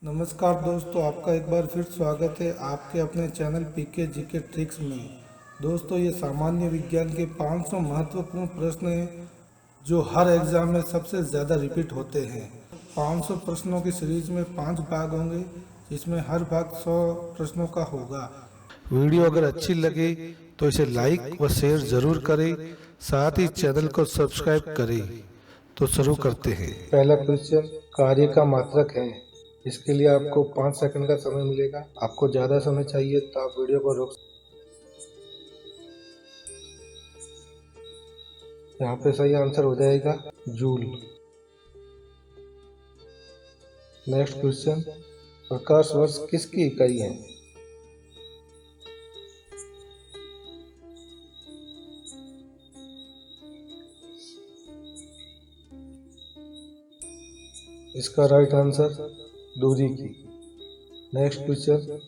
नमस्कार दोस्तों, आपका एक बार फिर स्वागत है आपके अपने चैनल पीके जीके ट्रिक्स में। दोस्तों, ये सामान्य विज्ञान के 500 महत्वपूर्ण प्रश्न हैं जो हर एग्जाम में सबसे ज़्यादा रिपीट होते हैं। 500 प्रश्नों की सीरीज में 5 भाग होंगे, जिसमें हर भाग 100 प्रश्नों का होगा। वीडियो अगर अच्छी लगे तो इसे लाइक व शेयर ज़रूर करें, साथ ही चैनल को सब्सक्राइब करें। तो शुरू करते हैं। पहला क्वेश्चन कार्य का मात्रक है। इसके लिए आपको 5 सेकंड का समय मिलेगा। आपको ज़्यादा समय चाहिए तो आप वीडियो को रोक। यहाँ पे सही आंसर हो जाएगा जूल। नेक्स्ट क्वेश्चन प्रकाश वर्ष किसकी इकाई है? इसका राइट आंसर दूरी की। नेक्स्ट क्वेश्चन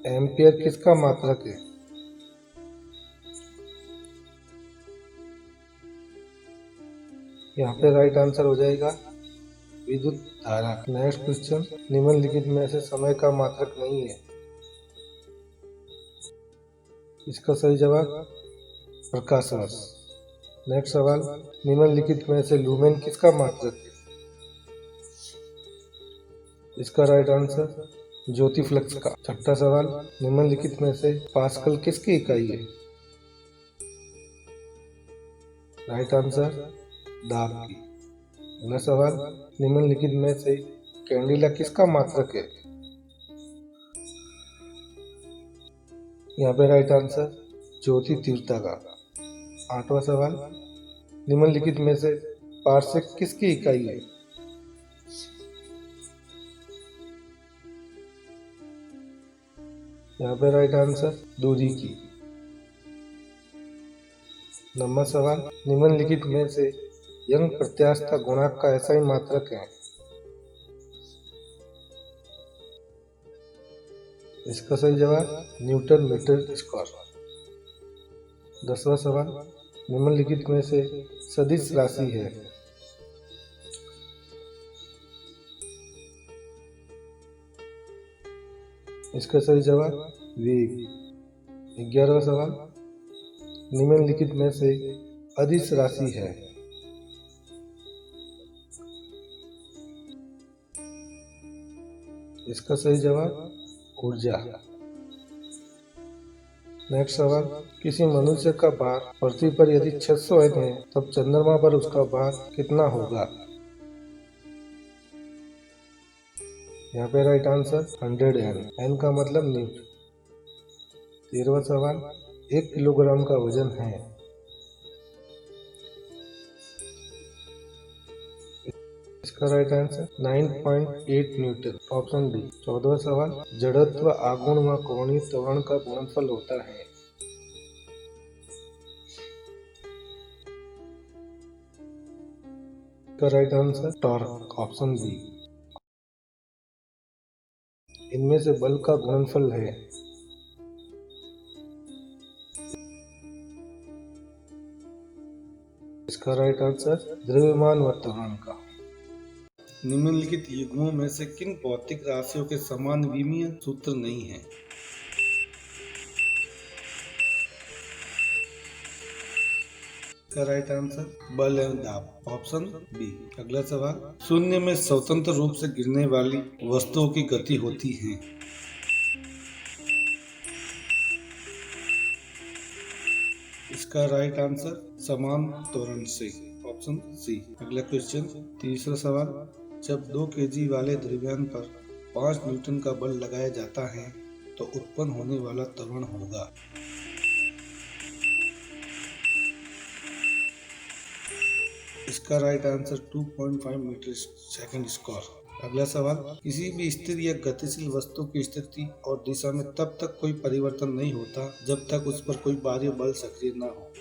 एम्पियर किसका मात्रक है? यहाँ पे राइट आंसर हो जाएगा विद्युत धारा। नेक्स्ट क्वेश्चन निम्नलिखित में से समय का मात्रक नहीं है। इसका सही जवाब प्रकाश वर्ष। नेक्स्ट सवाल निम्नलिखित में से लुमेन किसका मात्रक है? इसका राइट आंसर ज्योति फ्लक्स का। छठा सवाल निम्नलिखित में से पास्कल किसकी इकाई है? राइट आंसर दाब की। अगला सवाल निम्नलिखित में से कैंडिला किसका मात्रक है? यहाँ पे राइट आंसर ज्योति तीव्रता का। आठवां सवाल निम्नलिखित में से पार्सेक किसकी इकाई है? यहाँ पे राइट आंसर दूरी की। नंबर सवाल निम्नलिखित में से यंग प्रत्यास्थता गुणांक का ऐसा ही मात्रक है। इसका सही जवाब न्यूटन मीटर स्क्वायर। 10वां सवाल निम्नलिखित में से सदिश राशि है। इसका सही जवाब वेग। 11वां सवाल निम्नलिखित में से अदिश राशि है। इसका सही जवाब ऊर्जा। नेक्स्ट सवाल किसी मनुष्य का भार पृथ्वी पर यदि 600 एन है तब चंद्रमा पर उसका भार कितना होगा? यहाँ पे राइट आंसर 100 एन। एन का मतलब न्यूटन। 13वां सवाल 1 किलोग्राम का वजन है। इसका right answer 9.8 newton, option D. 14वां सवाल जड़त्व आघूर्ण व कोणीय त्वरण का गुणनफल होता है। इसका right answer torque, option B. इनमें से बल का गुणनफल है। इसका राइट आंसर द्रव्यमान व त्वरण का। निम्नलिखित युग्मों में से किन भौतिक राशियों के समान विमीय सूत्र नहीं है? इसका राइट आंसर बल एवं दाब, ऑप्शन बी। अगला सवाल शून्य में स्वतंत्र रूप से गिरने वाली वस्तुओं की गति होती है। इसका राइट आंसर समान त्वरण से, ऑप्शन सी। अगला क्वेश्चन तीसरा सवाल जब 2 केजी वाले द्रव्यमान पर 5 न्यूटन का बल लगाया जाता है तो उत्पन्न होने वाला त्वरण होगा। इसका right answer 2.5 metre second square. अगला सवाल किसी भी स्थिर या गतिशील वस्तु की स्थिति और दिशा में तब तक कोई परिवर्तन नहीं होता जब तक उस पर कोई बाह्य बल सक्रिय न हो।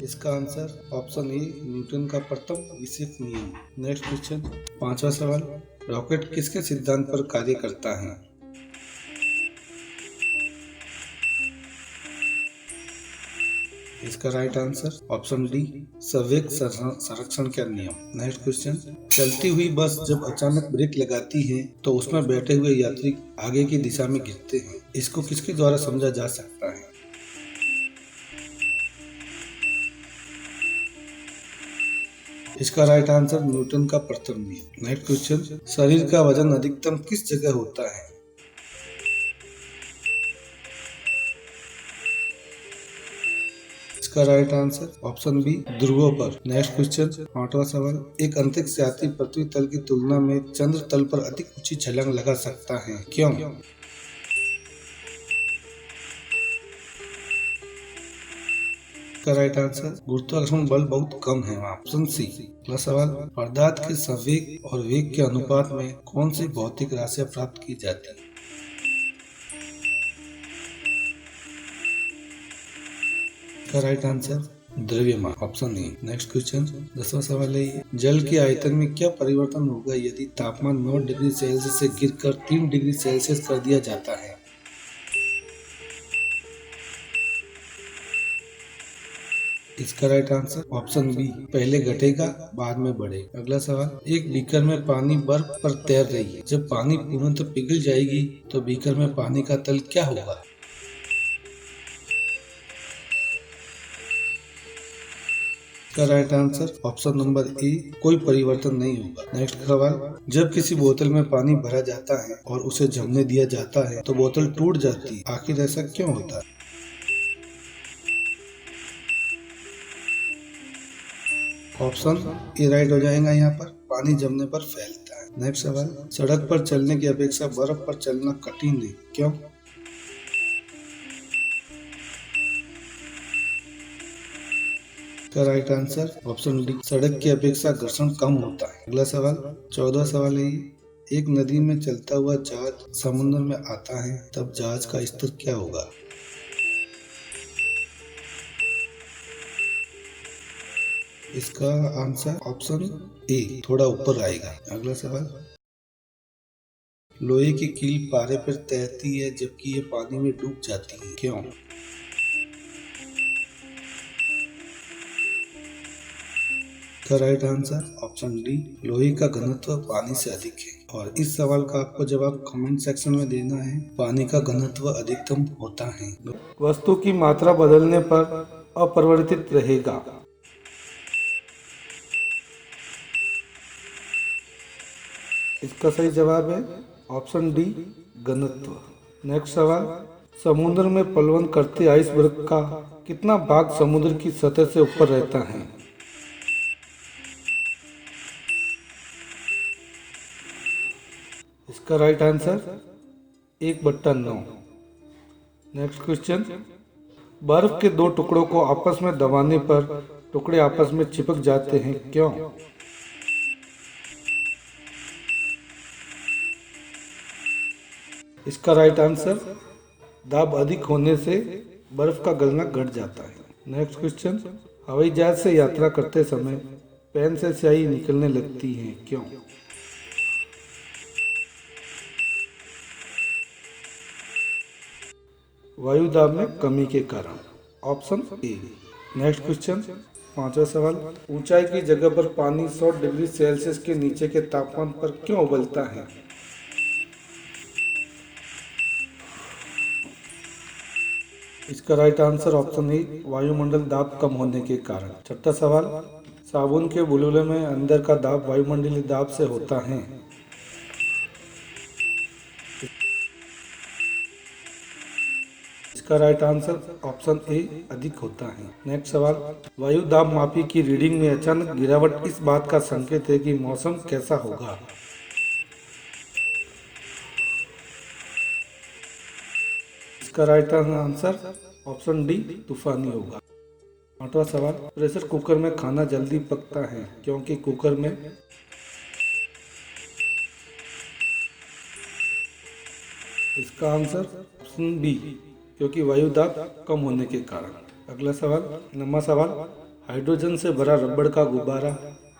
इसका आंसर ऑप्शन ए न्यूटन का प्रथम विशेष नियम। नेक्स्ट क्वेश्चन पांचवा सवाल रॉकेट किसके सिद्धांत पर कार्य करता है? इसका राइट आंसर ऑप्शन डी, संवेग संरक्षण का नियम। नेक्स्ट क्वेश्चन, चलती हुई बस जब अचानक ब्रेक लगाती है तो उसमें बैठे हुए यात्री आगे की दिशा में गिरते हैं। इसको किसके द्वारा समझा जा सकता है? इसका राइट आंसर न्यूटन का प्रथम नियम। नेक्स्ट क्वेश्चन, शरीर का वजन अधिकतम किस जगह होता है? इसका राइट आंसर ऑप्शन बी, ध्रुवों पर। नेक्स्ट क्वेश्चन, 8वां सवाल, एक अंतरिक्ष यात्री पृथ्वी तल की तुलना में चंद्र तल पर अधिक ऊंची छलांग लगा सकता है, क्यों? इसका राइट आंसर, गुरुत्वाकर्षण बल बहुत कम है वहाँ। Option C. अगला सवाल, पदार्थ के संवेग और वेग के अनुपात में कौन सी भौतिक राशियां प्राप्त की जाती है? इसका राइट आंसर द्रव्यमान, ऑप्शन ए। नेक्स्ट क्वेश्चन, 10वां सवाल है, जल के आयतन में क्या परिवर्तन होगा यदि तापमान 9 डिग्री सेल्सियस से गिरकर 3 डिग्री सेल्सियस कर दिया जाता है? इसका राइट आंसर ऑप्शन बी, पहले घटेगा बाद में बढ़ेगा। अगला सवाल, एक बीकर में पानी बर्फ पर तैर रही है, जब पानी पूर्णतः पिघल जाएगी तो बीकर में पानी का तल क्या होगा? इसका right answer option number A, कोई परिवर्तन नहीं होगा। नेक्स्ट सवाल, जब किसी बोतल में पानी भरा जाता है और उसे जमने दिया जाता है तो बोतल टूट जाती है, आखिर ऐसा क्यों होता है? ऑप्शन ए राइट हो जाएगा यहाँ पर, पानी जमने पर फैलता है। नेक्स्ट सवाल, सड़क पर चलने की अपेक्षा बर्फ पर चलना कठिन है, क्यों? का राइट आंसर ऑप्शन डी, सड़क की अपेक्षा घर्षण कम होता है। अगला सवाल, 14वां सवाल है, एक नदी में चलता हुआ जहाज समुद्र में आता है तब जहाज का स्तर क्या होगा? इसका आंसर ऑप्शन ए, थोड़ा ऊपर आएगा। अगला सवाल, लोहे की कील पारे पर तैरती है जबकि ये पानी में डूब जाती है, क्यों? का राइट आंसर ऑप्शन डी, लोहे का घनत्व पानी से अधिक है। और इस सवाल का आपको जवाब कमेंट सेक्शन में देना है। पानी का घनत्व अधिकतम होता है। वस्तु की मात्रा बदलने पर अपरिवर्तित रहेगा। इसका सही जवाब है ऑप्शन डी, घनत्व। नेक्स्ट सवाल, समुद्र में प्लवन करते आइसबर्ग का कितना भाग समुद्र की सतह से ऊपर रहता है? इसका राइट आंसर 1/9। नेक्स्ट क्वेश्चन, बर्फ के दो टुकड़ों को आपस में दबाने पर टुकड़े आपस में चिपक जाते हैं, क्यों? इसका राइट आंसर, दाब अधिक होने से बर्फ का गलना घट जाता है। नेक्स्ट क्वेश्चन, हवाई जहाज से यात्रा करते समय पेन से स्याही निकलने लगती है, क्यों? वायु दाब में कमी के कारण, ऑप्शन ए। नेक्स्ट क्वेश्चन, 5वां सवाल, ऊंचाई की जगह पर पानी 100 डिग्री सेल्सियस के नीचे के तापमान पर क्यों उबलता है? इसका राइट आंसर ऑप्शन ए, वायुमंडल दाब कम होने के कारण। 6वां सवाल, साबुन के बुलबुले में अंदर का दाब वायुमंडलीय दाब से होता है। इसका राइट आंसर ऑप्शन ए, अधिक होता है। नेक्स्ट सवाल, वायु दाब मापी की रीडिंग में अचानक गिरावट इस बात का संकेत है कि मौसम कैसा होगा? इसका राइट आंसर ऑप्शन डी, तूफानी होगा। 8वां सवाल, प्रेशर कुकर में खाना जल्दी पकता है क्योंकि कुकर में इसका आंसर ऑप्शन बी, क्योंकि वायु दाब कम होने के कारण। अगला सवाल, 9वां सवाल, हाइड्रोजन से भरा रबड़ का गुब्बारा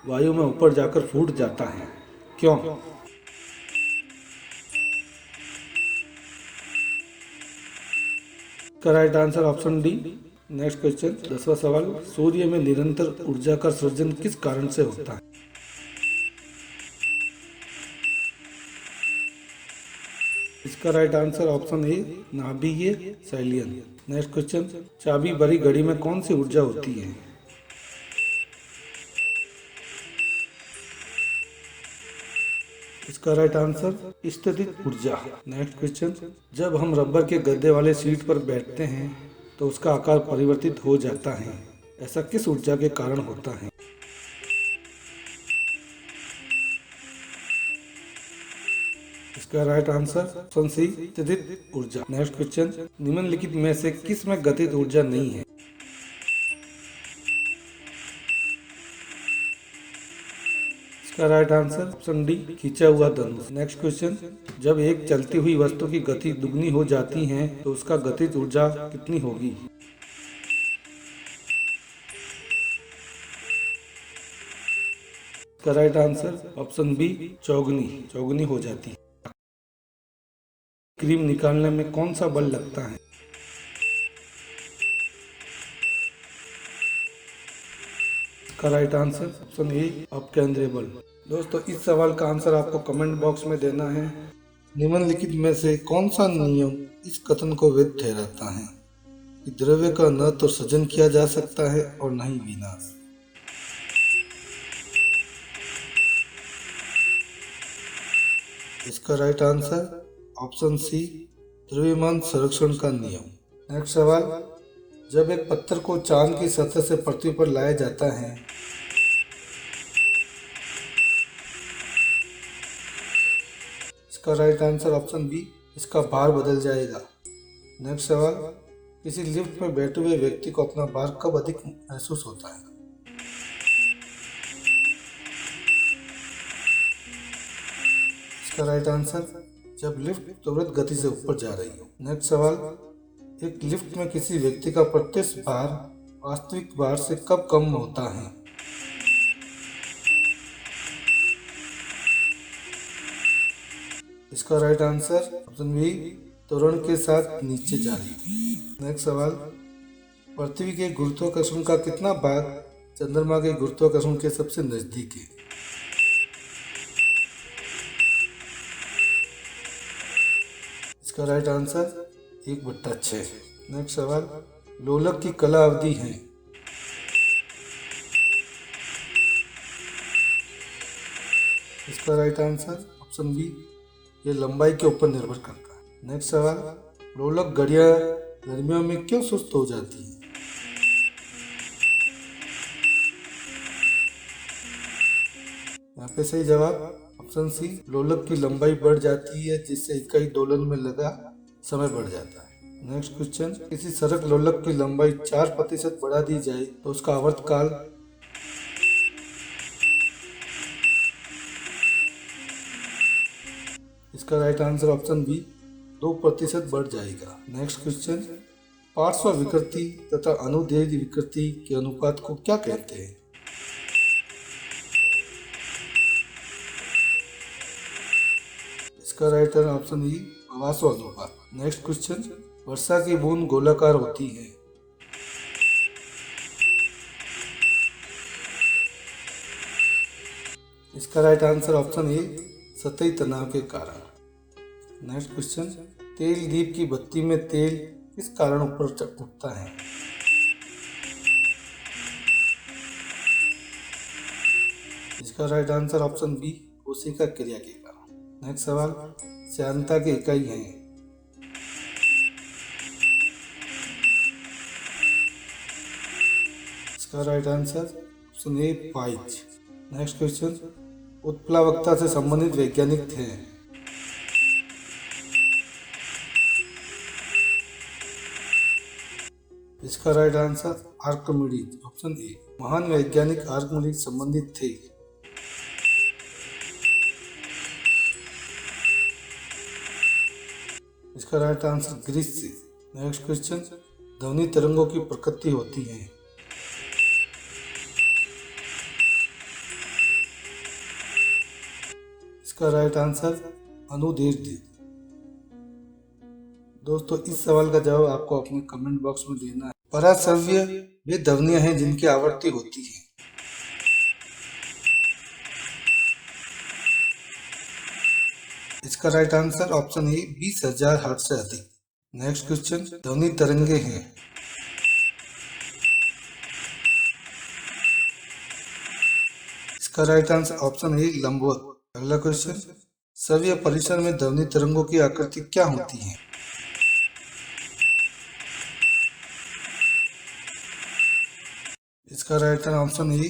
वायु में ऊपर जाकर फूट जाता है, क्यों? का right answer option D, next question 10वां सवाल, सूर्य में निरंतर ऊर्जा का सृजन किस कारण से होता है? इसका राइट आंसर ऑप्शन ए नाभिकीय संलयन। नेक्स्ट क्वेश्चन, चाबी भरी घड़ी में कौन सी ऊर्जा होती है? इसका राइट आंसर स्थितिज ऊर्जा। नेक्स्ट क्वेश्चन, जब हम रबर के गद्दे वाले सीट पर बैठते हैं तो उसका आकार परिवर्तित हो जाता है, ऐसा किस ऊर्जा के कारण होता है? इसका राइट आंसर ऑप्शन सी स्थितिज ऊर्जा। नेक्स्ट क्वेश्चन, निम्नलिखित में से किस में गतिज ऊर्जा नहीं है? इसका राइट आंसर ऑप्शन डी खींचा हुआ धनुष। नेक्स्ट क्वेश्चन, जब एक चलती हुई वस्तु की गति दुगनी हो जाती है तो उसका गतिज ऊर्जा कितनी होगी? इसका राइट आंसर ऑप्शन बी चौगुनी हो जाती है। क्रीम निकालने में कौन सा बल लगता है? का राइट आंसर ऑप्शन ए अपकेंद्रीय बल। दोस्तों, इस सवाल का आंसर आपको कमेंट बॉक्स में देना है। निम्नलिखित में से कौन सा नियम इस कथन को वैध ठहराता है कि द्रव्य का न तो सृजन किया जा सकता है और न ही विनाश? इसका राइट आंसर ऑप्शन सी द्रव्यमान संरक्षण का नियम। नेक्स्ट सवाल, जब एक पत्थर को चांद की सतह से पृथ्वी पर लाया जाता है इसका राइट आंसर ऑप्शन बी इसका भार बदल जाएगा। नेक्स्ट सवाल, किसी लिफ्ट में बैठे हुए व्यक्ति को अपना भार कब अधिक महसूस होता है? इसका राइट आंसर जब लिफ्ट त्वरित गति से ऊपर जा रही हो। नेक्स्ट सवाल, एक लिफ्ट में किसी व्यक्ति का प्रत्यक्ष भार वास्तविक भार से कब कम होता है? इसका राइट आंसर ऑप्शन बी त्वरण के साथ नीचे जा रही। नेक्स्ट सवाल, पृथ्वी के गुरुत्वाकर्षण का कितना भाग चंद्रमा के गुरुत्वाकर्षण के सबसे नजदीक है? इसका राइट आंसर 1/6। नेक्स्ट सवाल, लोलक की कला अवधि है? इसका राइट आंसर ऑप्शन बी ये लंबाई के ऊपर निर्भर करता है। नेक्स्ट सवाल, लोलक घड़ियां गर्मियों में क्यों सुस्त हो जाती है? यहाँ पे सही जवाब ऑप्शन सी लोलक की लंबाई बढ़ जाती है जिससे इकाई दोलन में लगा समय बढ़ जाता है। नेक्स्ट क्वेश्चन, किसी सड़क लोलक की लंबाई 4% बढ़ा दी जाए तो उसका आवर्तकाल? इसका राइट आंसर ऑप्शन बी 2% बढ़ जाएगा। नेक्स्ट क्वेश्चन, पार्श्व विकृति तथा अनुदैर्ध्य विकृति के अनुपात को क्या कहते हैं? इसका राइट आंसर ऑप्शन ई आवासो अनुपात। नेक्स्ट क्वेश्चन, वर्षा की बूंद गोलाकार होती है? इसका राइट आंसर ऑप्शन ए सतही तनाव के कारण। नेक्स्ट क्वेश्चन, तेल दीप की बत्ती में तेल किस कारण ऊपर उठता है? इसका राइट आंसर ऑप्शन बी कोशिका क्रिया के कारण। नेक्स्ट सवाल, श्यानता की इकाई है? इसका राइट आंसर ऑप्शन ए पाइज। नेक्स्ट क्वेश्चन, उत्प्लावकता से संबंधित वैज्ञानिक थे? इसका right answer Archimedes option A. महान वैज्ञानिक आर्किमिडीज संबंधित थे? इसका राइट आंसर ग्रीस से। नेक्स्ट क्वेश्चन, ध्वनि तरंगों की प्रकृति होती है? इसका राइट आंसर अनुदैर्ध्य। दोस्तों, इस सवाल का जवाब आपको अपने कमेंट बॉक्स में देना है। पराश्रव्य वे ध्वनियां हैं जिनकी आवृत्ति होती है। इसका राइट आंसर ऑप्शन ए 20,000 हर्ट्ज से अधिक। नेक्स्ट क्वेश्चन, ध्वनि तरंगे हैं। इसका राइट आंसर ऑप्शन ए लंबवत। अगला क्वेश्चन, श्रव्य परिसर में ध्वनि तरंगों की आकृति क्या होती है? इसका राइट आंसर ऑप्शन ए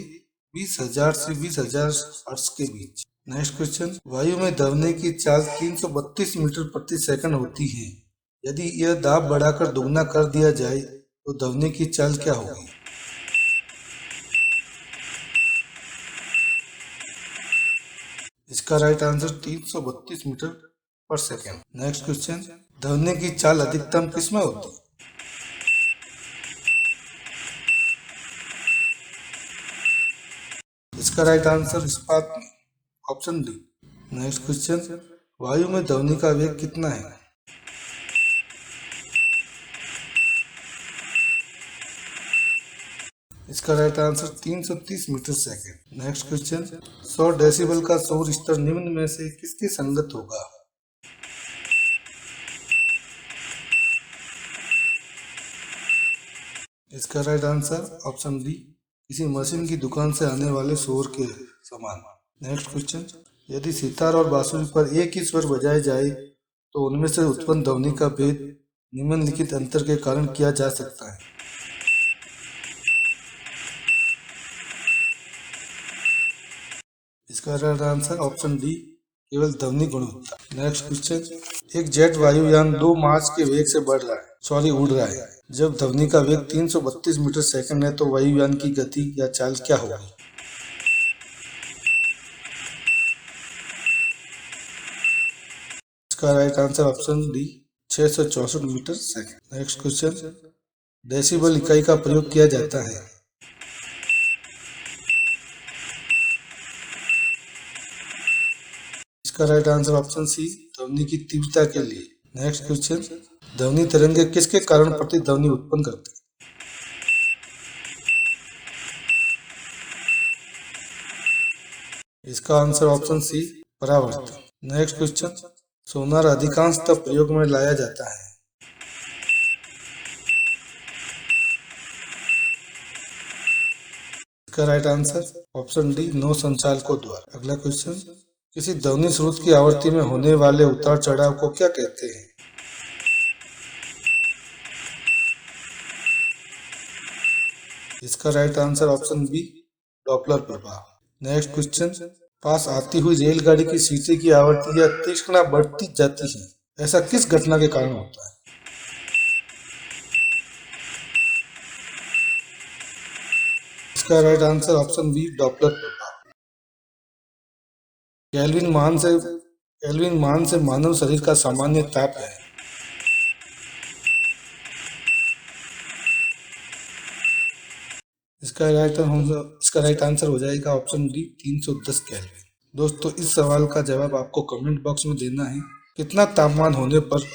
20,000 से 20,000 हर्ट्ज के बीच। नेक्स्ट क्वेश्चन, वायु में ध्वनि की चाल 332 मीटर प्रति सेकंड होती है। यदि यह दाब बढ़ाकर दोगुना कर दिया जाए तो ध्वनि की चाल क्या होगी? इसका राइट आंसर 332 मीटर पर सेकंड। नेक्स्ट क्वेश्चन, ध्वनि की चाल अधिकतम किसमें होती है? इसका राइट आंसर इस्पात में, ऑप्शन डी। नेक्स्ट क्वेश्चन, वायु में ध्वनि का वेग कितना है? इसका right answer 330 metre second. Next question, 100 decibel का शोर स्तर निम्न में से किसके संगत होगा? इसका राइट आंसर ऑप्शन डी, किसी मशीन की दुकान से आने वाले शोर के समान। नेक्स्ट क्वेश्चन, यदि सितार और बांसुरी पर एक ही स्वर बजाए जाए तो उनमें से उत्पन्न ध्वनि का भेद निम्नलिखित अंतर के कारण किया जा सकता है। इसका राइट आंसर ऑप्शन डी, केवल ध्वनि गुणवत्ता। नेक्स्ट क्वेश्चन, एक जेट वायुयान 2 मार्च के वेग से उड़ रहा है। जब ध्वनि का वेग 332 मीटर सेकंड है तो वायुयान की गति या चाल क्या होगी? इसका right answer option D, 664 metre second. Next question, decibel इकाई का प्रयोग किया जाता है। इसका राइट आंसर ऑप्शन सी, ध्वनि की तीव्रता के लिए। नेक्स्ट क्वेश्चन, ध्वनि तरंगे किसके कारण प्रतिध्वनि उत्पन्न करते हैं? इसका आंसर ऑप्शन सी, परावर्तन। नेक्स्ट क्वेश्चन, सोनार अधिकांशतः प्रयोग में लाया जाता है। इसका राइट आंसर ऑप्शन डी, नौ संचालकों द्वारा। अगला क्वेश्चन, किसी ध्वनि स्रोत की आवृत्ति में होने वाले उतार चढ़ाव को क्या कहते हैं? इसका right answer option B, Doppler प्रभाव। नेक्स्ट क्वेश्चन, पास आती हुई रेलगाड़ी की सीटें की आवृत्ति या तीक्ष्णता बढ़ती जाती है, ऐसा किस घटना के कारण होता है? इसका right answer option B, Doppler प्रभाव। केल्विन मान से मानव शरीर का सामान्य ताप है। इसका राइट आंसर हो जाएगा ऑप्शन डी, 310 केल्विन। दोस्तों, इस सवाल का जवाब आपको कमेंट बॉक्स में देना है। कितना तापमान होने पर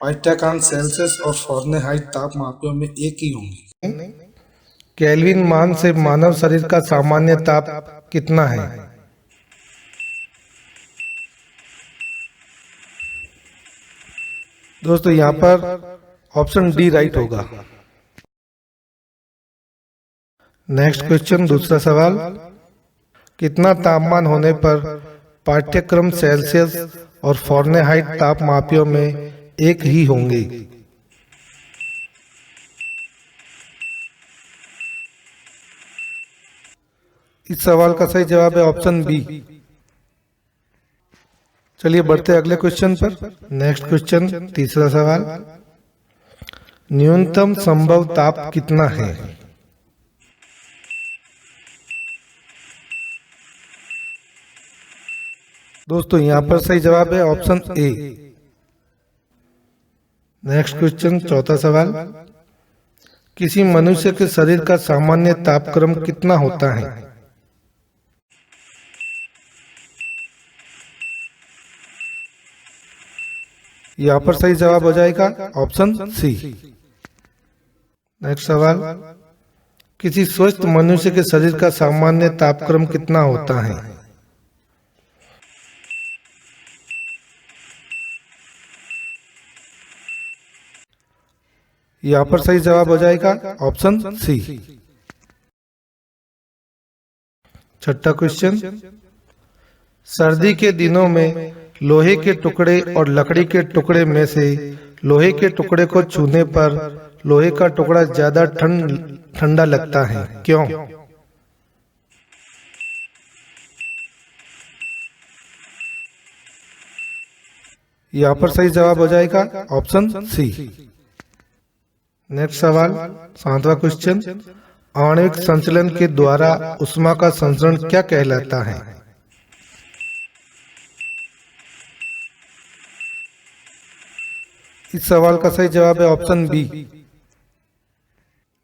पाठ्यांक सेल्सियस और फ़ारेनहाइट तापमापियों में एक ही होंगे? केल्विन मान से मानव शरीर का सामान्य ताप कितना है? दोस्तों, यहाँ पर ऑप्शन डी राइट होगा। नेक्स्ट क्वेश्चन, दूसरा सवाल, कितना तापमान होने पर पाठ्यक्रम सेल्सियस और फ़ारेनहाइट तापमापियों में एक ही होंगे? इस सवाल का सही जवाब है ऑप्शन बी। चलिए बढ़ते हैं अगले क्वेश्चन पर। नेक्स्ट क्वेश्चन, तीसरा सवाल, न्यूनतम संभव ताप कितना है? दोस्तों, यहाँ पर सही जवाब है ऑप्शन ए। नेक्स्ट क्वेश्चन, चौथा सवाल, किसी मनुष्य के शरीर का सामान्य तापक्रम कितना होता है? यहाँ पर सही जवाब हो जाएगा ऑप्शन सी। नेक्स्ट सवाल, किसी स्वस्थ मनुष्य के शरीर का सामान्य तापक्रम कितना होता है? यहाँ पर सही जवाब हो जाएगा ऑप्शन सी। छठा क्वेश्चन, सर्दी के दिनों में लोहे के टुकड़े और लकड़ी के टुकड़े में से लोहे के टुकड़े को छूने पर लोहे का टुकड़ा ज्यादा ठंडा लगता है, क्यों? यहाँ पर सही जवाब हो जाएगा ऑप्शन सी। नेक्स्ट सवाल, सातवां क्वेश्चन, आणविक संचलन के द्वारा ऊष्मा का संचरण क्या कहलाता है? इस सवाल का सही जवाब है ऑप्शन बी।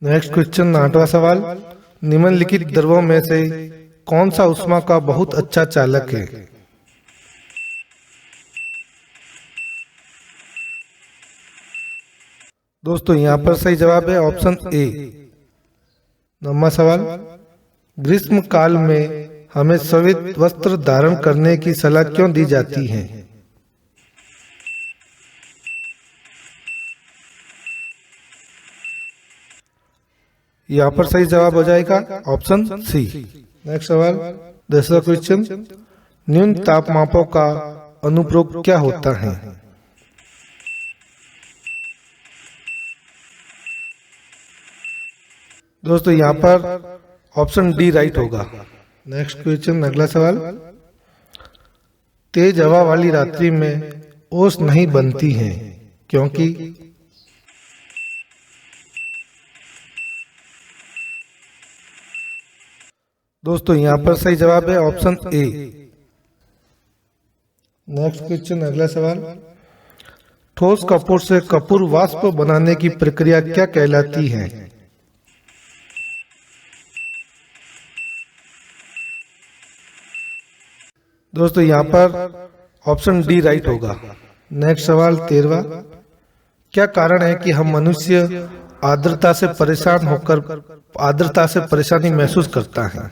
नेक्स्ट क्वेश्चन, आठवां सवाल, निम्नलिखित द्रवों में से कौन सा ऊष्मा का बहुत अच्छा चालक है? दोस्तों यहाँ पर सही जवाब है ऑप्शन ए। नौवां सवाल, ग्रीष्म काल में हमें श्वेत वस्त्र धारण करने की सलाह क्यों दी जाती है? यहाँ पर सही जवाब हो जाएगा ऑप्शन सी। नेक्स्ट सवाल, 10वां क्वेश्चन, न्यून तापमापों का अनुप्रयोग क्या होता है? दोस्तों यहाँ पर ऑप्शन डी राइट होगा। नेक्स्ट क्वेश्चन, अगला सवाल, तेज हवा वाली रात्रि में ओस नहीं बनती है, क्योंकि? दोस्तों यहाँ पर सही जवाब है ऑप्शन ए। नेक्स्ट क्वेश्चन, अगला सवाल, ठोस कपूर से कपूर वाष्प बनाने की प्रक्रिया क्या कहलाती है? दोस्तों यहाँ पर ऑप्शन डी राइट होगा। नेक्स्ट सवाल 13वां, क्या कारण है कि हम मनुष्य आर्द्रता से परेशानी महसूस करता है?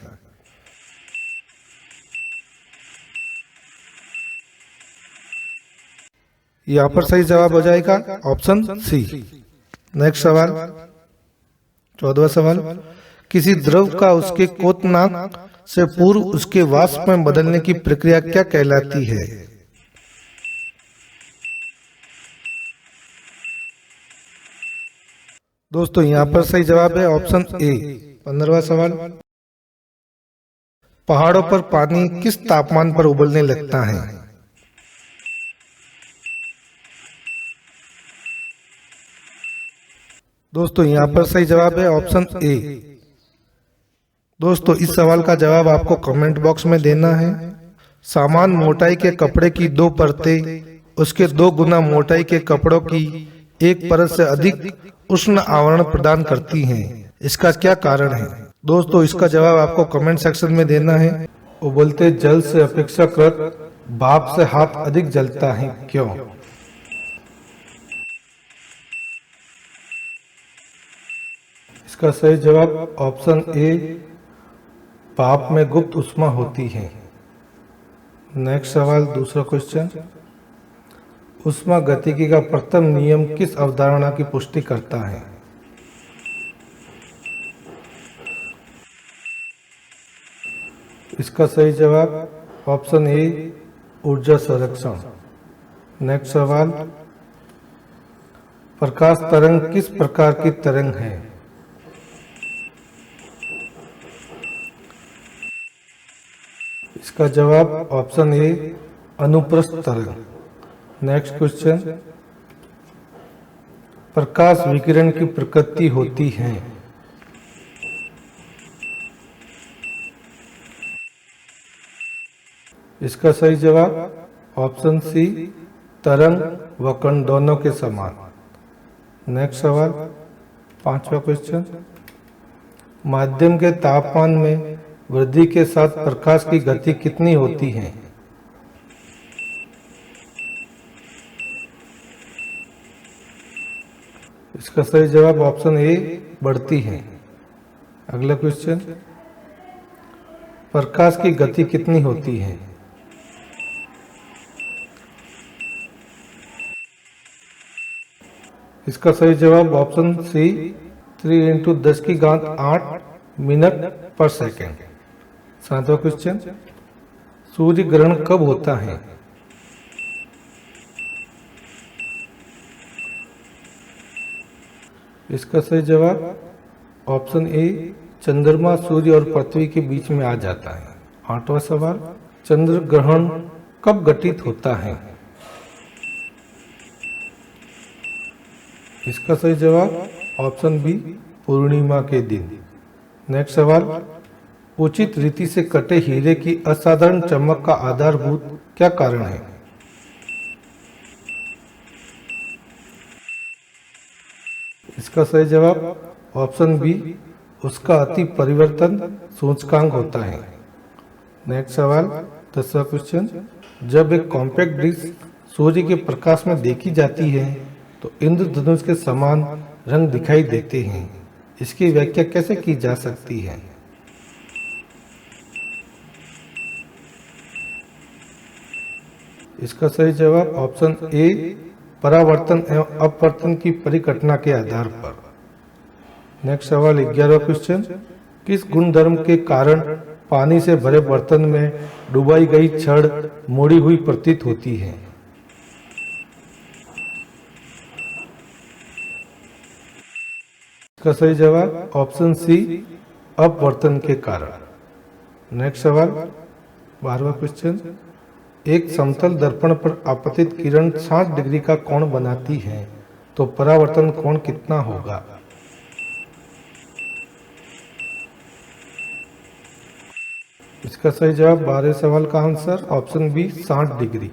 यहाँ पर सही जवाब हो जाएगा ऑप्शन सी। नेक्स्ट सवाल 14वां सवाल, किसी द्रव का उसके क्वथनांक से पूर्व उसके वाष्प में बदलने की प्रक्रिया क्या कहलाती है? दोस्तों यहाँ पर सही जवाब है ऑप्शन ए। 15वां सवाल, पहाड़ों पर पानी किस तापमान पर उबलने लगता है? दोस्तों यहाँ पर सही जवाब है ऑप्शन ए। दोस्तों इस सवाल का जवाब आपको कमेंट बॉक्स में देना है। समान मोटाई के कपड़े की 2 परतें उसके 2 गुना मोटाई के कपड़ों की एक परत से अधिक उष्ण आवरण प्रदान करती हैं। इसका क्या कारण है? दोस्तों इसका जवाब आपको कमेंट सेक्शन में देना है। उबलते जल से अपेक्षाकृत भाप से हाथ अधिक जलता है, क्यों? इसका सही जवाब ऑप्शन ए, भाप में गुप्त ऊष्मा होती है। नेक्स्ट सवाल, दूसरा क्वेश्चन, ऊष्मा गतिकी का प्रथम नियम किस अवधारणा की पुष्टि करता है? इसका सही जवाब ऑप्शन ए, ऊर्जा संरक्षण। नेक्स्ट सवाल, प्रकाश तरंग किस प्रकार की तरंग है? इसका जवाब ऑप्शन ए, अनुप्रस्थ तरंग। नेक्स्ट क्वेश्चन, प्रकाश विकिरण की प्रकृति होती है? इसका सही जवाब ऑप्शन सी, तरंग व कण दोनों के समान। नेक्स्ट सवाल, 5वां क्वेश्चन, माध्यम के तापमान में वृद्धि के साथ प्रकाश की गति कितनी होती है? इसका सही जवाब ऑप्शन ए, बढ़ती है। अगला क्वेश्चन, प्रकाश की गति कितनी होती है? इसका सही जवाब ऑप्शन सी 3 × 10⁸ मिनट पर सेकेंड। 7वां क्वेश्चन, सूर्य ग्रहण कब होता है? इसका सही जवाब ऑप्शन ए चंद्रमा सूर्य और पृथ्वी के बीच में आ जाता है। 8वां सवाल, चंद्र ग्रहण कब घटित होता है? इसका सही जवाब ऑप्शन बी पूर्णिमा के दिन। नेक्स्ट सवाल, उचित रीति से कटे हीरे की असाधारण चमक का आधारभूत क्या कारण है? इसका सही जवाब ऑप्शन बी उसका अति परिवर्तन सूचकांक होता है। नेक्स्ट सवाल, 10वां क्वेश्चन, जब एक कॉम्पैक्ट डिस्क सूर्य के प्रकाश में देखी जाती है तो इंद्रधनुष के समान रंग दिखाई देते हैं। इसकी व्याख्या कैसे की जा सकती है? इसका सही जवाब ऑप्शन ए परावर्तन एवं अपवर्तन की परिघटना के आधार पर। नेक्स्ट सवाल 11वां क्वेश्चन, किस गुणधर्म के कारण पानी से भरे बर्तन में डुबाई गई छड़ मुड़ी हुई प्रतीत होती है? इसका सही जवाब ऑप्शन सी अपवर्तन के कारण। नेक्स्ट सवाल 12वां क्वेश्चन, एक समतल दर्पण पर आपतित किरण 60 डिग्री का कोण बनाती है तो परावर्तन कोण कितना होगा? इसका सही जवाब 12वें सवाल का answer option B 60 degree.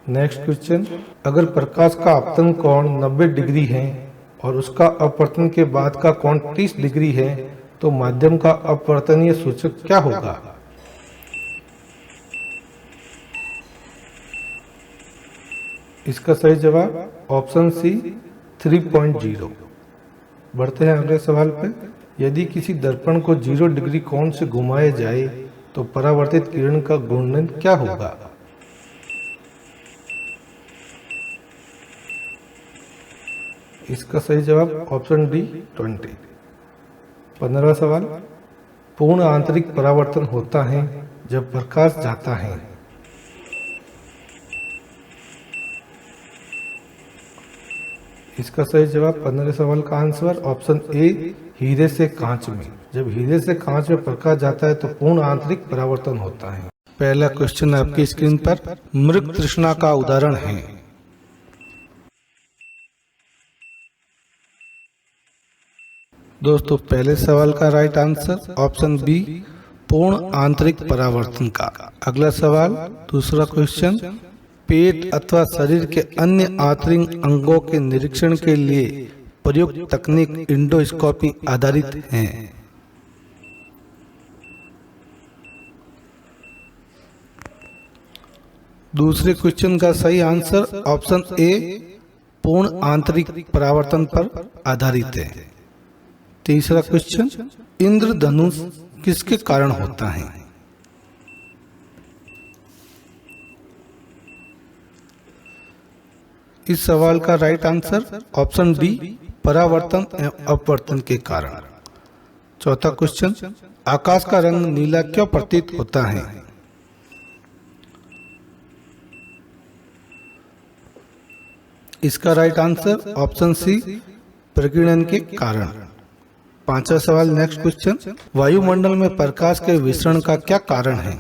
Next question, अगर प्रकाश का आपतन कोण 90 डिग्री है और उसका अपवर्तन के बाद का कोण 30 डिग्री है तो माध्यम का अपवर्तनीय सूचक क्या होगा? इसका सही जवाब ऑप्शन सी 3.0। बढ़ते हैं अगले सवाल पे, यदि किसी दर्पण को 0 डिग्री कोण से घुमाया जाए तो परावर्तित किरण का घूर्णन क्या होगा? इसका सही जवाब ऑप्शन डी 20। 15वां सवाल, पूर्ण आंतरिक परावर्तन होता है जब प्रकाश जाता है। इसका सही जवाब 15वें सवाल का आंसर ऑप्शन ए हीरे से कांच में। जब हीरे से कांच में प्रकाश जाता है तो पूर्ण आंतरिक परावर्तन होता है। पहला क्वेश्चन आपकी स्क्रीन पर मृग तृष्णा का उदाहरण है। दोस्तों पहले सवाल का राइट आंसर ऑप्शन बी पूर्ण आंतरिक परावर्तन का। अगला सवाल दूसरा क्वेश्चन, पेट अथवा शरीर के अन्य आंतरिक अंगों के निरीक्षण के लिए प्रयुक्त तकनीक इंडोस्कोपी आधारित है। दूसरे क्वेश्चन का सही आंसर ऑप्शन ए पूर्ण आंतरिक परावर्तन पर आधारित है। तीसरा क्वेश्चन, इंद्रधनुष किसके कारण होता है? इस सवाल का राइट आंसर ऑप्शन डी परावर्तन एवं अपवर्तन के कारण। चौथा क्वेश्चन, आकाश का रंग नीला क्यों प्रतीत होता है? इसका राइट आंसर ऑप्शन सी प्रकीर्णन के कारण। पांचवा सवाल नेक्स्ट क्वेश्चन, वायुमंडल में प्रकाश के विसरण का क्या कारण है?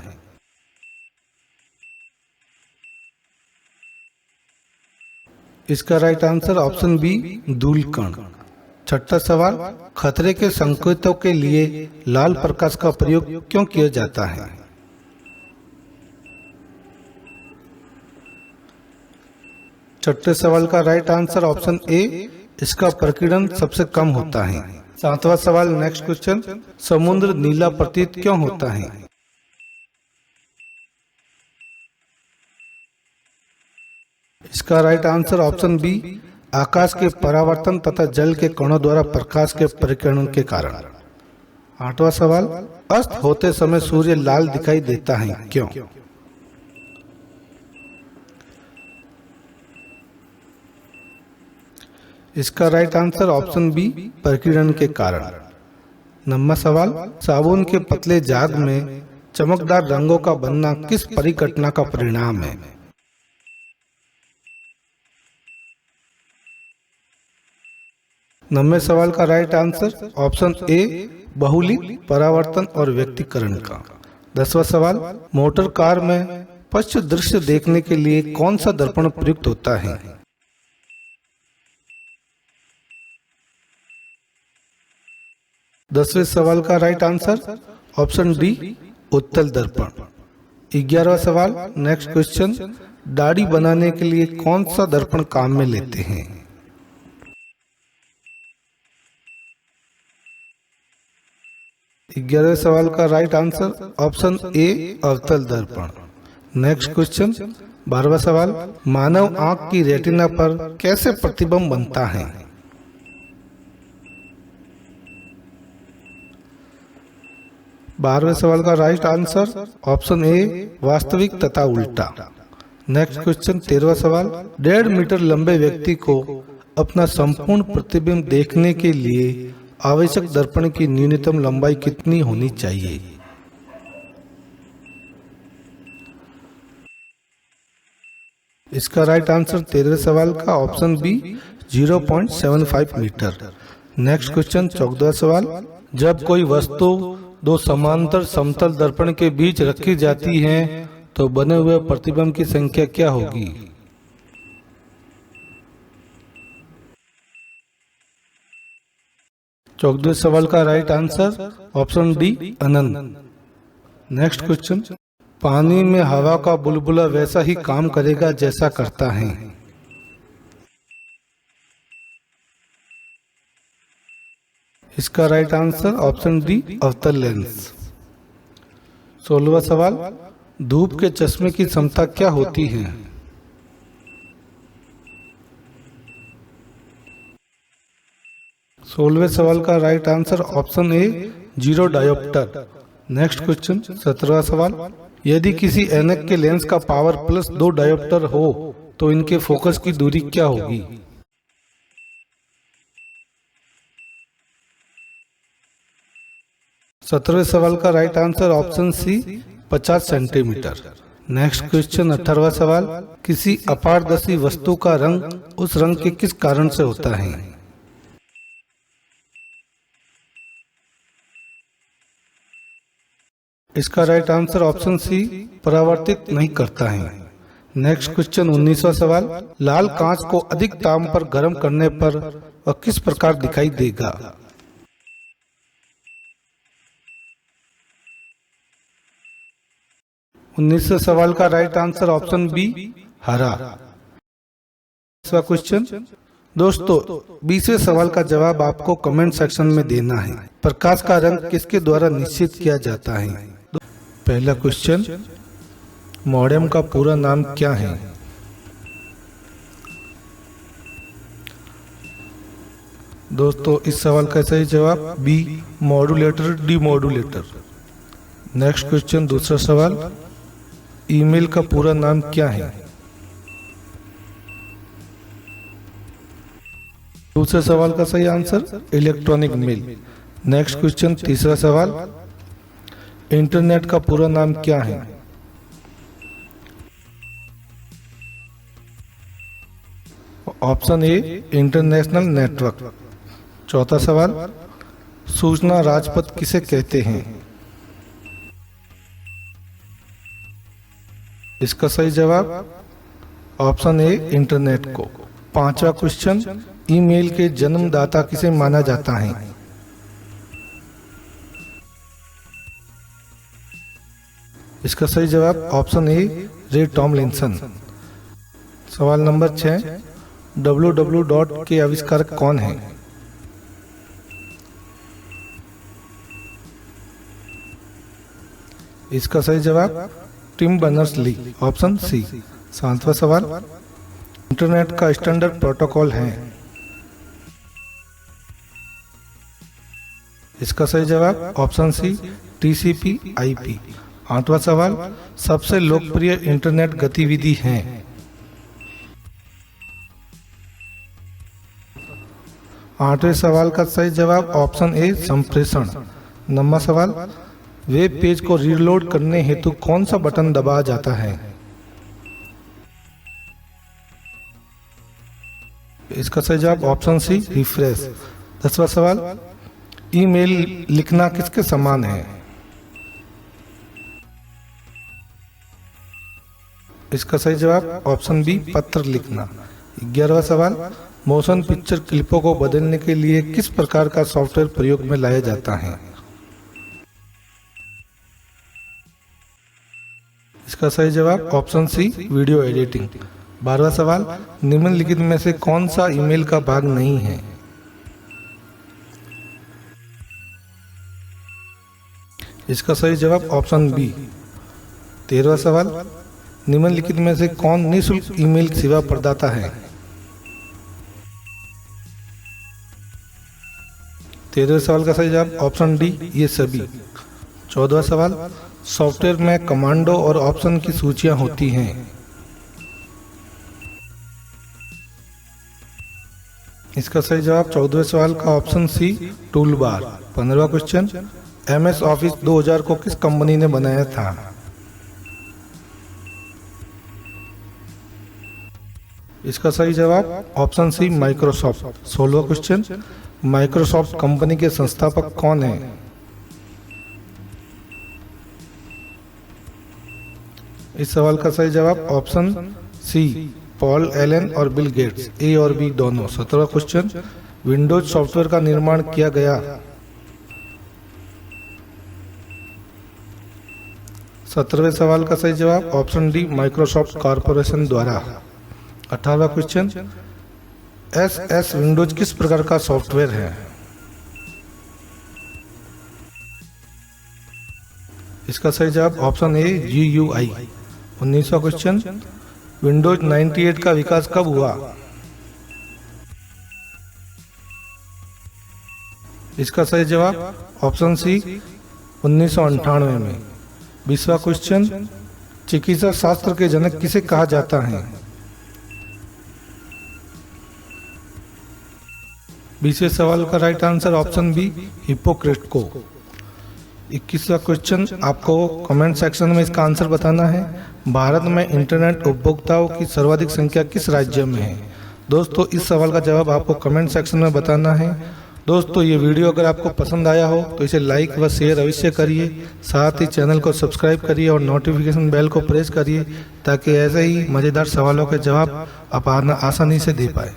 इसका राइट आंसर ऑप्शन बी धूलकण। छठा सवाल, खतरे के संकेतों के लिए लाल प्रकाश का प्रयोग क्यों किया जाता है? छठे सवाल का राइट आंसर ऑप्शन ए इसका प्रकीर्णन सबसे कम होता है। सातवां सवाल नेक्स्ट क्वेश्चन, समुद्र नीला प्रतीत क्यों होता है? इसका राइट आंसर ऑप्शन बी आकाश के परावर्तन तथा जल के कणों द्वारा प्रकाश के परिकरण के कारण। 8वां सवाल, अस्त होते समय सूर्य लाल दिखाई देता है, क्यों? इसका राइट आंसर ऑप्शन बी, प्रकीर्णन के कारण। 9वां सवाल, साबुन के पतले जाग में चमकदार रंगों का बनना किस परिघटना का परिणाम है? नब्बे सवाल का राइट आंसर ऑप्शन ए, बहुलिक परावर्तन और व्यक्तीकरण का। 10वां सवाल, मोटर कार में पश्च दृश्य देखने के लिए कौन सा दर्पण प्रयुक्त होता है? 10वें सवाल का राइट आंसर ऑप्शन डी, उत्तल दर्पण। 11वां सवाल, नेक्स्ट क्वेश्चन, दाढ़ी बनाने के लिए कौन सा दर्पण काम में लेते हैं? 11वें सवाल का राइट आंसर ऑप्शन ए, अवतल दर्पण। नेक्स्ट क्वेश्चन, 12वां सवाल, मानव आंख की रेटिना पर कैसे प्रतिबिंब बनता है? 12वें सवाल का राइट आंसर ऑप्शन ए, वास्तविक तथा उल्टा। नेक्स्ट क्वेश्चन, 13वां सवाल, 1.5 मीटर लंबे व्यक्ति को अपना संपूर्ण प्रतिबिंब देखने के लिए आवश्यक दर्पण की न्यूनतम लंबाई कितनी होनी चाहिए? इसका राइट आंसर 13वें सवाल का option B, 0.75 metre. Next question, 14वां सवाल, जब कोई वस्तु दो समांतर समतल दर्पण के बीच रखी जाती है तो बने हुए प्रतिबिंब की संख्या क्या होगी? 14वें सवाल का राइट आंसर ऑप्शन डी, अनंत। नेक्स्ट क्वेश्चन, पानी में हवा का बुलबुला वैसा ही काम करेगा जैसा करता है। इसका राइट आंसर ऑप्शन डी, अवतल लेंस। 16वां सवाल, धूप के चश्मे की क्षमता क्या होती है? 16वें सवाल का right answer option A, 0 dioptre. Next question, 17वां सवाल, यदि किसी ऐनक के लेंस का पावर +2 डायोप्टर हो तो इनके फोकस की दूरी क्या होगी? 17वें सवाल का right answer option C, 50 centimetre. Next question, 18वां सवाल, किसी अपारदर्शी वस्तु का रंग उस रंग के किस कारण से होता है? इसका राइट आंसर ऑप्शन सी, परावर्तित नहीं करता है। नेक्स्ट क्वेश्चन, 19वां सवाल, लाल कांच को अधिक ताप पर गर्म करने पर वह किस प्रकार दिखाई देगा? 19वें सवाल का राइट आंसर ऑप्शन बी, हरा। 20वां क्वेश्चन, दोस्तों 20वें सवाल का जवाब आपको कमेंट सेक्शन में देना है। प्रकाश का रंग किसके द्वारा निश्चित किया जाता है? पहला क्वेश्चन, मॉडेम का पूरा नाम क्या है? दोस्तों इस सवाल का सही जवाब B, modulator demodulator. Next question, दूसरा सवाल, ईमेल का पूरा नाम क्या है? दूसरे सवाल का सही answer electronic mail. Next question, तीसरा सवाल, इंटरनेट का पूरा नाम क्या है? Option A, international network. चौथा सवाल, सूचना राजपथ किसे कहते हैं? इसका सही जवाब ऑप्शन ए, इंटरनेट को। पांचवा क्वेश्चन, ईमेल के जन्मदाता किसे माना जाता है? इसका सही जवाब ऑप्शन ए, रे टॉमलिंसन। सवाल नंबर 6, www के आविष्कारक कौन है? इसका सही जवाब Tim Berners Lee, option C. 7वां सवाल, इंटरनेट का स्टैंडर्ड प्रोटोकॉल है? इसका सही जवाब ऑप्शन सी टीसीपी आईपी। 8वां सवाल, सबसे लोकप्रिय इंटरनेट गतिविधि है? आठवें सवाल का सही जवाब ऑप्शन ए संप्रेषण। 9वां सवाल, वेब पेज को रीलोड करने हेतु कौन सा बटन दबाया जाता है? इसका सही जवाब ऑप्शन सी रिफ्रेश। 10वां सवाल, ईमेल लिखना किसके समान है? इसका सही जवाब ऑप्शन बी पत्र लिखना। 11वां सवाल, मोशन पिक्चर क्लिपों को बदलने के लिए किस प्रकार का सॉफ्टवेयर प्रयोग में लाया जाता है? इसका सही जवाब ऑप्शन सी वीडियो एडिटिंग। 12वां सवाल, निम्नलिखित में से कौन सा ईमेल का भाग नहीं है? इसका सही जवाब ऑप्शन बी। 13वां सवाल, निम्नलिखित में से कौन निःशुल्क ईमेल सेवा प्रदाता है? 13वें सवाल का सही जवाब ऑप्शन डी ये सभी। 14वां सवाल, सॉफ्टवेयर में कमांडो और ऑप्शन की सूचियां होती हैं। इसका सही जवाब 14वें सवाल का ऑप्शन सी टूल बार। 15वां क्वेश्चन, MS ऑफिस 2000 को किस कंपनी ने बनाया था? इसका सही जवाब ऑप्शन सी माइक्रोसॉफ्ट। 16वां क्वेश्चन, माइक्रोसॉफ्ट कंपनी के संस्थापक कौन हैं? इस सवाल का सही जवाब ऑप्शन सी पॉल एलन और बिल गेट्स, ए और बी दोनों। 17वां क्वेश्चन, विंडोज सॉफ्टवेयर का निर्माण किया गया? 17वें सवाल का सही जवाब ऑप्शन डी माइक्रोसॉफ्ट कॉरपोरेशन द्वारा। 18वां क्वेश्चन, SS विंडोज किस प्रकार का सॉफ्टवेयर है? इसका सही जवाब ऑप्शन ए GUI। 19वां क्वेश्चन, विंडोज 98 का विकास कब हुआ? इसका सही जवाब ऑप्शन सी 1998 में। 20वां क्वेश्चन, चिकित्सा शास्त्र के जनक किसे कहा जाता है? 20वें सवाल का right answer option B Hippocrates को। 21वां क्वेश्चन, आपको कमेंट सेक्शन में इसका आंसर बताना है। भारत में इंटरनेट उपभोक्ताओं की सर्वाधिक संख्या किस राज्य में है? दोस्तों, इस सवाल का जवाब आपको कमेंट सेक्शन में बताना है। दोस्तों, ये वीडियो अगर आपको पसंद आया हो तो इसे लाइक व शेयर अवश्य करिए। साथ ही चैनल को सब्सक्राइब करिए और नोटिफिकेशन बेल को प्रेस करिए ताकि ऐसे ही मज़ेदार सवालों के जवाब आप आसानी से दे पाए।